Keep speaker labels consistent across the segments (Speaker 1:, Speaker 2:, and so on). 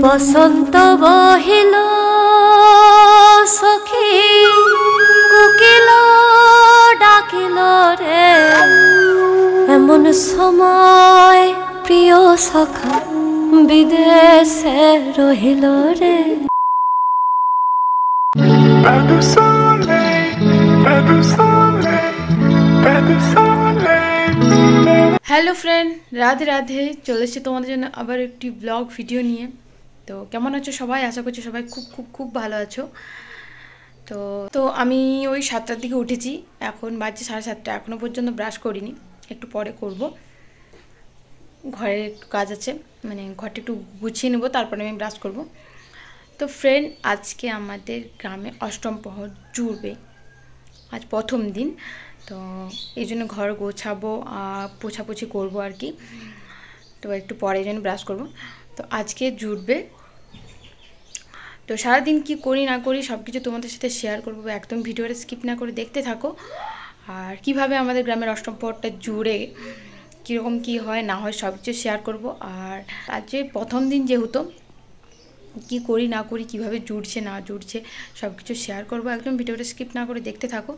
Speaker 1: বসন্ত বহিল সখী কোকিল ডাকিল রে, এমন সময় প্রিয় সখা বিদেশে রহিল রে।
Speaker 2: Hello friend, Radhe Radhe. চলে এসেছি তোমাদের জন্য আবার একটি ব্লগ ভিডিও নিয়ে। তো কেমন আছো সবাই? আশা করছি সবাই খুব খুব খুব ভালো আছো। তো আমি ওই 7টার দিকে উঠেছি, এখন বাজছে 7:30। এখনও পর্যন্ত ব্রাশ করিনি, একটু পরে করব। ঘরে একটু কাজ আছে, মানে ঘরটা একটু গুছিয়ে নেবো, তারপরে আমি ব্রাশ করব। তো ফ্রেন্ড, আজকে আমাদের গ্রামে অষ্টম প্রহর জুড়বে, আজ প্রথম দিন। তো এই জন্য ঘর গোছাবো আর পোছাপুছি করবো আর কি। তো একটু পরে এই জন্য ব্রাশ করবো। তো আজকে জুটবে, তো সারাদিন কি করি না করি সব কিছু তোমাদের সাথে শেয়ার করবো। একদম ভিডিওটা স্কিপ না করে দেখতে থাকো। আর কিভাবে আমাদের গ্রামের অষ্টম প্রহরটা জুড়ে কীরকম কী হয় না হয় সব কিছু শেয়ার করবো। আর আজকে প্রথম দিন যেহেতু কি করি না করি, কিভাবে জুড়ছে না জুড়ছে সব কিছু শেয়ার করবো। একদম ভিডিওটা স্কিপ না করে দেখতে থাকো।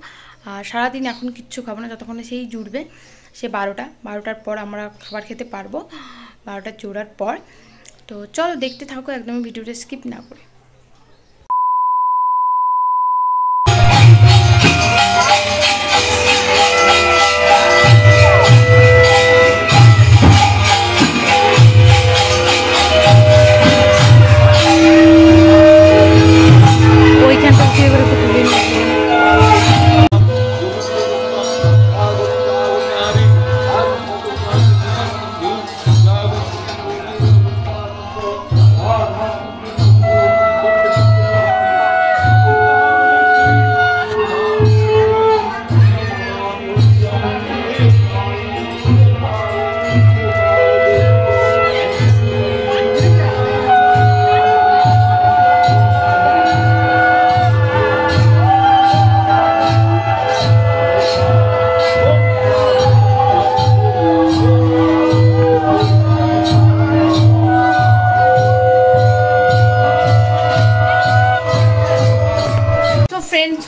Speaker 2: আর সারাদিন এখন কিচ্ছু খাবো না, যতক্ষণ সেই জুড়বে, সে 12টার পর আমরা খাবার খেতে পারবো, 12টা জোড়ার পর। তো চলো দেখতে থাকো, একদম ভিডিওটা স্কিপ না করে।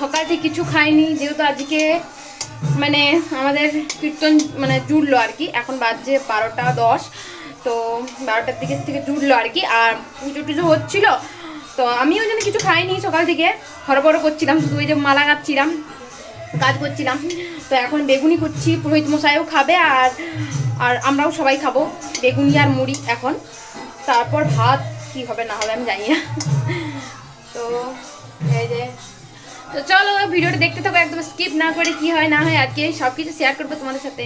Speaker 2: সকাল থেকে কিছু খাইনি, যেহেতু আজকে মানে আমাদের কীর্তন মানে জুড়লো আর কি। এখন বাজছে 12টা 10, তো 12টার দিকের থেকে জুড়লো আর কি। আর পুজো টুজো হচ্ছিল, তো আমিও যেন কিছু খাইনি সকাল থেকে, হরবড় করছিলাম, শুধু ওই যে মালা গাচ্ছিলাম, কাজ করছিলাম। তো এখন বেগুনি করছি, পুরোহিত মশাইও খাবে আর আমরাও সবাই খাবো বেগুনি আর মুড়ি এখন। তারপর ভাত কি হবে না হবে আমি জানি না। তো এই যে, তো চলো ভিডিওটা দেখতে থাকো, একদম স্কিপ না করে, কি হয় না হয় আজকে সব কিছু শেয়ার করবো তোমাদের সাথে।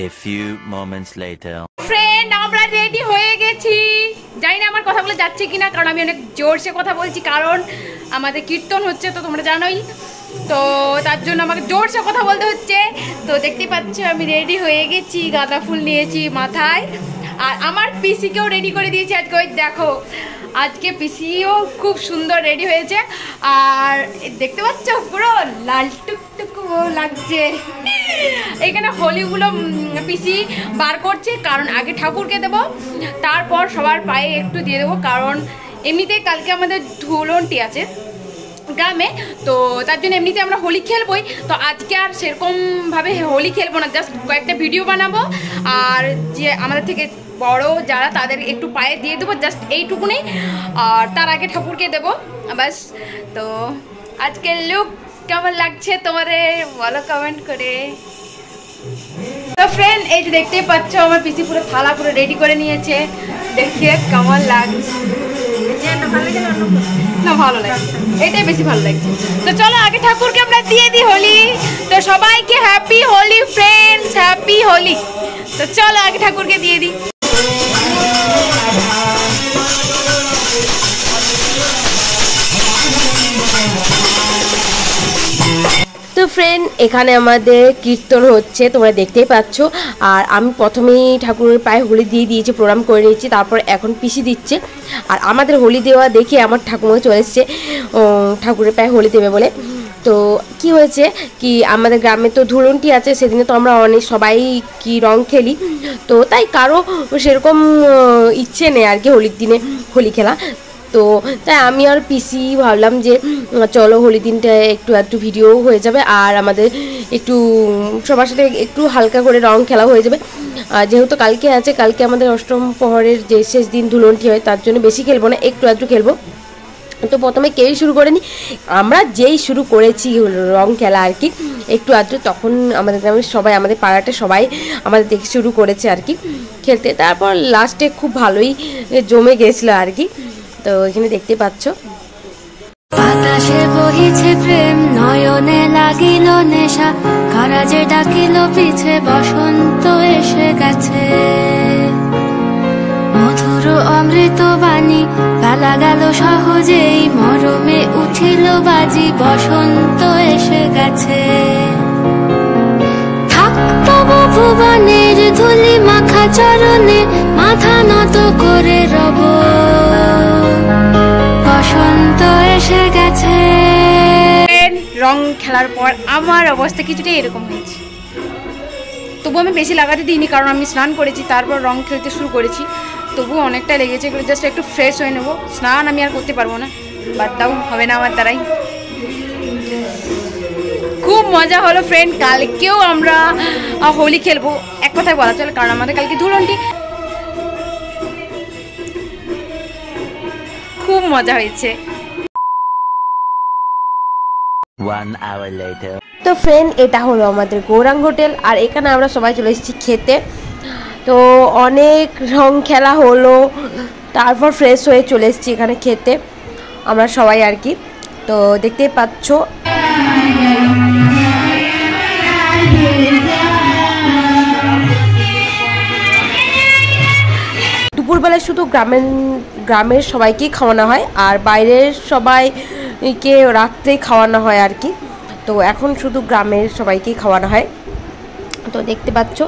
Speaker 3: A few moments later.
Speaker 2: Friend, আমরা রেডি হয়ে গেছি। জানি না আমার কথাগুলো যাচ্ছে কিনা, কারণ আমি অনেক জোরসে কথা বলছি, কারণ আমাদের কীর্তন হচ্ছে তো তোমরা জানোই, তো তার জন্য আমাকে জোরসে কথা বলতে হচ্ছে। তো দেখতে পাচ্ছ আমি রেডি হয়ে গেছি, গাঁদা ফুল নিয়েছি মাথায়, আর আমার পিসিকেও রেডি করে দিয়েছি আজকে। ওই দেখো, আজকে পিসিও খুব সুন্দর রেডি হয়েছে, আর দেখতে পাচ্ছ পুরো লাল টুকটুকু লাগছে। এখানে হলিগুলো পিসি বার করছে, কারণ আগে ঠাকুরকে দেবো, তারপর সবার পায়ে একটু দিয়ে দেবো, কারণ এমনিতেই কালকে আমাদের ধুলনটি আছে গ্রামে, তো তার জন্য এমনিতে আমরা হোলি খেলবই। তো আজকে আর সেরকমভাবে হোলি খেলবো না, জাস্ট কয়েকটা ভিডিও বানাবো, আর যে আমাদের থেকে বড় যারা তাদের একটু পায়ে দিয়ে দেবো, জাস্ট এইটুকুনি। আর তার আগে ঠাকুরকে দেবো বাস। তো আজকের লুক কেমন লাগছে তোমাদের বলো কমেন্ট করে। তো ফ্রেন্ড, এই যে দেখতেই পাচ্ছ আমার পিসি পুরো থালা পুরো রেডি করে নিয়েছে, দেখিয়ে কেমন লাগছে। না ভালো লাগছে, এটাই বেশি ভালো লাগছে। তো চলো আগে ঠাকুরকে আমরা দিয়ে দিই হোলি। তো সবাইকে happy Holi friends, happy Holi. তো চলো আগে ঠাকুরকে দিয়ে দিই।
Speaker 1: তো
Speaker 4: ফ্রেন্ড, এখানে আমাদের কীর্তন হচ্ছে, তোমরা দেখতেই পাচ্ছ। আর আমি প্রথমেই ঠাকুরের পায়ে হোলি দিয়ে দিয়েছি, প্রণাম করে নিয়েছি, তারপর এখন পিসি দিচ্ছে। আর আমাদের হোলি দেওয়া দেখে আমার ঠাকুমা চলে এসছে ঠাকুরের পায়ে হোলি দেবে বলে। তো কি হয়েছে কি, আমাদের গ্রামে তো ধুলুন্টি আছে, সেদিনে তো আমরা সবাই কি রং খেলি, তো তাই কারো সেরকম ইচ্ছে নেই আর কি হোলির দিনে হোলি খেলা। তো তাই আমি আর পিসি ভাবলাম যে চলো হোলি দিনটা একটু ভিডিও হয়ে যাবে, আর আমাদের একটু সবার সাথে একটু হালকা করে রং খেলা হয়ে যাবে। যেহেতু কালকে আছে, কালকে আমাদের অষ্টম প্রহরের যে শেষ দিন ধুলুন্টি হয়, তার জন্য বেশি খেলবো না, একটু খেলবো। তো প্রথমে কেউই শুরু করেনি, আমরা যেই শুরু করেছি রং খেলা আর কি একটু তখন আমাদের গ্রামের সবাই, আমাদের পাড়াটা সবাই আমাদের দেখে শুরু করেছে আর কি খেলতে। তারপর লাস্টে খুব ভালোই জমে গেছিলো আর কি। তো এখানে দেখতে পাচ্ছ
Speaker 1: বাতাসে বহিছে প্রেম, নয়নে লাগিল নেশা, কারাজে ডাকিল পিছে, বসন্ত এসে গেছে। মধুর অমৃত বাণী বেলা গেল সহজেই, মরমে উঠিল বাজি, বসন্ত এসে গেছে। থাকতব ভুবনের ধুলি মাখা চরণে, মাথা নত করে রব, বসন্ত এসে গেছে।
Speaker 2: রং খেলার পর আমার অবস্থা কিছুটা এরকম হয়েছে, তবু আমি বেশি লাগাতে দিইনি, কারণ আমি স্নান করেছি, তারপর রং খেলতে শুরু করেছি। তবুও অনেকটা লেগেছে, এগুলো জাস্ট একটু ফ্রেশ হয়ে নেবো। স্নান আমি আর করতে পারবো না, বাদ দাও, হবে না আমার দ্বারাই। খুব মজা হলো ফ্রেন্ড, কালকেও আমরা হোলি খেলবো, এক কথায় বলা চলে, কারণ আমাদের কালকে ধুলুন্টি। খুব মজা হয়েছে।
Speaker 3: 1 hour later.
Speaker 4: তো ফ্রেন্ড, এটা হলো আমাদের গৌরাঙ্গ হোটেল, আর এখানে আমরা সবাই চলে এসেছি খেতে। তো অনেক রং খেলা হলো, তারপর ফ্রেশ হয়ে চলে এসেছি এখানে খেতে আমরা সবাই আর কি। তো দেখতেই পাচ্ছ দুপুরবেলায় শুধু গ্রামের সবাইকেই খাওয়ানো হয়, আর বাইরের সবাইকে রাত্রেই খাওয়ানো হয় আর কি। তো এখন শুধু গ্রামের সবাইকেই খাওয়ানো হয়। তো দেখতে পাচ্ছ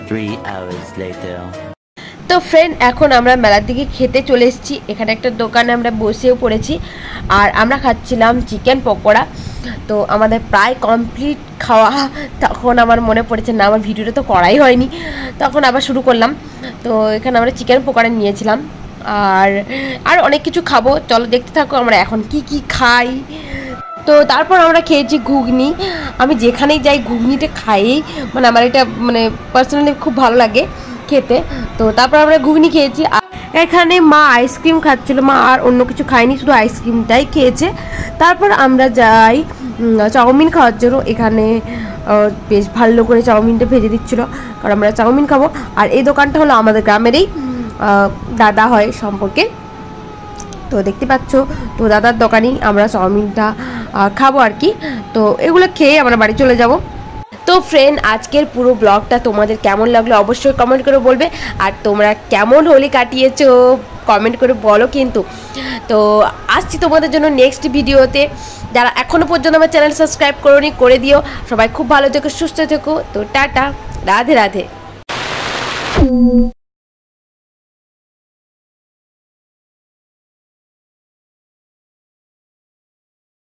Speaker 3: 3 hours later.
Speaker 4: তো ফ্রেন্ড, এখন আমরা মেলার দিকে খেতে চলে এসেছি। এখানে একটা দোকানে আমরা বসেও পড়েছি, আর আমরা খাচ্ছিলাম চিকেন পকোড়া। তো আমাদের প্রায় কমপ্লিট খাওয়া, তখন আমার মনে পড়েছে না আমার ভিডিওটা তো করাই হয়নি, তখন আবার শুরু করলাম। তো এখানে আমরা চিকেন পকোড়া নিয়েছিলাম, আর অনেক কিছু খাবো, চলো দেখতে থাকো আমরা এখন কি খাই। তো তারপর আমরা খেয়েছি ঘুগনি। আমি যেখানেই যাই ঘুগনিটা খাই, মানে আমার এটা মানে পার্সোনালি খুব ভালো লাগে খেতে। তো তারপর আমরা ঘুগনি খেয়েছি। এখানে মা আইসক্রিম খাচ্ছিল, মা আর অন্য কিছু খায়নি, শুধু আইসক্রিমটাই খেয়েছে। তারপর আমরা যাই চাউমিন খাওয়ার জন্য। এখানে বেশ ভালো করে চাউমিনটা ভেজে দিচ্ছিলো, কারণ আমরা চাউমিন খাবো। আর এই দোকানটা হলো আমাদের গ্রামেরই দাদা হয় সম্পর্কে। তো দেখতে পাচ্ছ, তো দাদার দোকানেই আমরা চাউমিনটা খাবো আর কি। তো এগুলো খেয়ে আমরা বাড়ি চলে যাব। তো ফ্রেন্ড, আজকের পুরো ব্লগটা তোমাদের কেমন লাগলো অবশ্যই কমেন্ট করে বলবে, আর তোমরা কেমন হোলি কাটিয়েছো কমেন্ট করে বলো কিন্তু। তো আসছি তোমাদের জন্য নেক্সট ভিডিওতে। যারা এখনও পর্যন্ত আমার চ্যানেল সাবস্ক্রাইব করোনি করে দিও। সবাই খুব ভালো থেকো, সুস্থ থেকো। তো টাটা, রাধে রাধে।